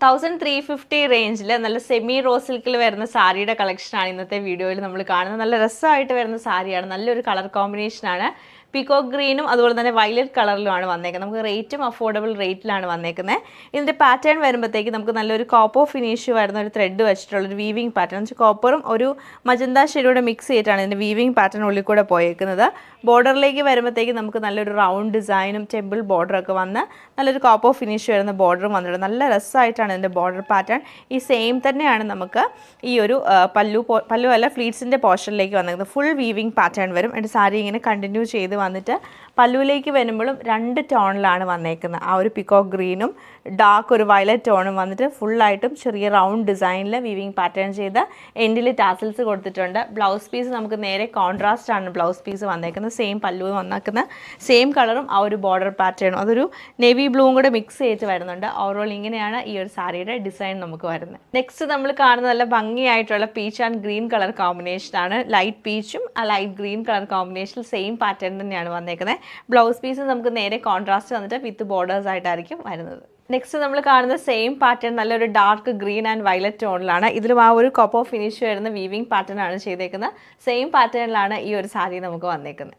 1350 റേഞ്ചിൽ നല്ല semi raw സിൽക്കിൽ വരുന്ന സാരിയുടെ കളക്ഷനാണ് ഇന്നത്തെ വീഡിയോയിൽ നമ്മൾ കാണുന്നത്. നല്ല രസമായിട്ട് വരുന്ന സാരിയാണ്, നല്ലൊരു കളർ കോമ്പിനേഷനാണ്. പീകോക്ക് ഗ്രീനും അതുപോലെ തന്നെ വയലറ്റ് കളറിലുമാണ് വന്നേക്കുന്നത്. നമുക്ക് റേറ്റും അഫോർഡബിൾ റേറ്റിലാണ് വന്നേക്കുന്നത്. ഇതിൻ്റെ പാറ്റേൺ വരുമ്പോഴത്തേക്ക് നമുക്ക് നല്ലൊരു കോപ്പർ ഫിനിഷ് വരുന്ന ഒരു ത്രെഡ് വെച്ചിട്ടുള്ളൊരു വീവിങ് പാറ്റേൺ, കോപ്പറും ഒരു മജന്ത ഷെയ്ഡോടെ മിക്സ് ചെയ്തിട്ടാണ് ഇതിൻ്റെ വീവിങ് പാറ്റേൺ ഉള്ളിൽ കൂടെ പോയേക്കുന്നത്. ബോർഡറിലേക്ക് വരുമ്പോഴത്തേക്ക് നമുക്ക് നല്ലൊരു റൗണ്ട് ഡിസൈനും ടെമ്പിൾ ബോർഡറൊക്കെ വന്ന് നല്ലൊരു കോപ്പർ ഫിനിഷ് വരുന്ന ബോർഡറും വന്നിട്ടുണ്ട്. നല്ല രസമായിട്ടാണ് ഇതിൻ്റെ ബോർഡർ പാറ്റേൺ. ഈ സെയിം തന്നെയാണ് നമുക്ക് ഈ ഒരു പല്ലു അല്ല ഫ്ലീറ്റ്സിൻ്റെ പോർഷനിലേക്ക് വന്നിരിക്കുന്നത്. ഫുൾ വീവിങ് പാറ്റേൺ വരും. എൻ്റെ സാരി ഇങ്ങനെ കണ്ടിന്യൂ ചെയ്ത് വന്നിട്ട് പല്ലുവിലേക്ക് വരുമ്പോഴും 2 ടോണിലാണ് വന്നേക്കുന്നത്. ആ ഒരു പിക്കോക്ക് ഗ്രീനും ഡാർക്ക് ഒരു വയലറ്റ് ടോണും വന്നിട്ട് ഫുള്ളായിട്ടും ചെറിയ റൗണ്ട് ഡിസൈനിൽ വീവിങ് പാറ്റേൺ ചെയ്ത് എൻഡിൽ ടാസൽസ് കൊടുത്തിട്ടുണ്ട്. ബ്ലൗസ് പീസ് നമുക്ക് നേരെ കോൺട്രാസ്റ്റ് ആണ് ബ്ലൗസ് പീസ് വന്നേക്കുന്നത്. സെയിം പല്ലു വന്നേക്കുന്ന സെയിം കളറും ആ ഒരു ബോർഡർ പാറ്റേണും അതൊരു നേവി ബ്ലൂവും കൂടെ മിക്സ് ചെയ്ത് വരുന്നുണ്ട്. ഓവറോൾ ഇങ്ങനെയാണ് ഈ ഒരു സാരിയുടെ ഡിസൈൻ നമുക്ക് വരുന്നത്. നെക്സ്റ്റ് നമ്മൾ കാണുന്ന നല്ല ഭംഗിയായിട്ടുള്ള പീച്ച് ആൻഡ് ഗ്രീൻ കളർ കോമ്പിനേഷനാണ്. ലൈറ്റ് പീച്ചും ആ ലൈറ്റ് ഗ്രീൻ കളർ കോമ്പിനേഷനിൽ സെയിം പാറ്റേൺ തന്നെയാണ് വന്നേക്കുന്നത്. ബ്ലൗസ് പീസ് നമുക്ക് നേരെ കോൺട്രാസ്റ്റ് വന്നിട്ട് വിത്ത് ബോർഡേഴ്സ് ആയിട്ടായിരിക്കും വരുന്നത്. നെക്സ്റ്റ് നമ്മൾ കാണുന്ന സെയിം പാറ്റേൺ നല്ലൊരു ഡാർക്ക് ഗ്രീൻ ആൻഡ് വയലറ്റ് ടോണിലാണ്. ഇതിലും ആ ഒരു കോപ്പർ ഫിനിഷ് വരുന്ന വീവിങ് പാറ്റേൺ ആണ് ചെയ്തേക്കുന്നത്. സെയിം പാറ്റേണിലാണ് ഈ ഒരു സാരി നമുക്ക് വന്നേക്കുന്നത്.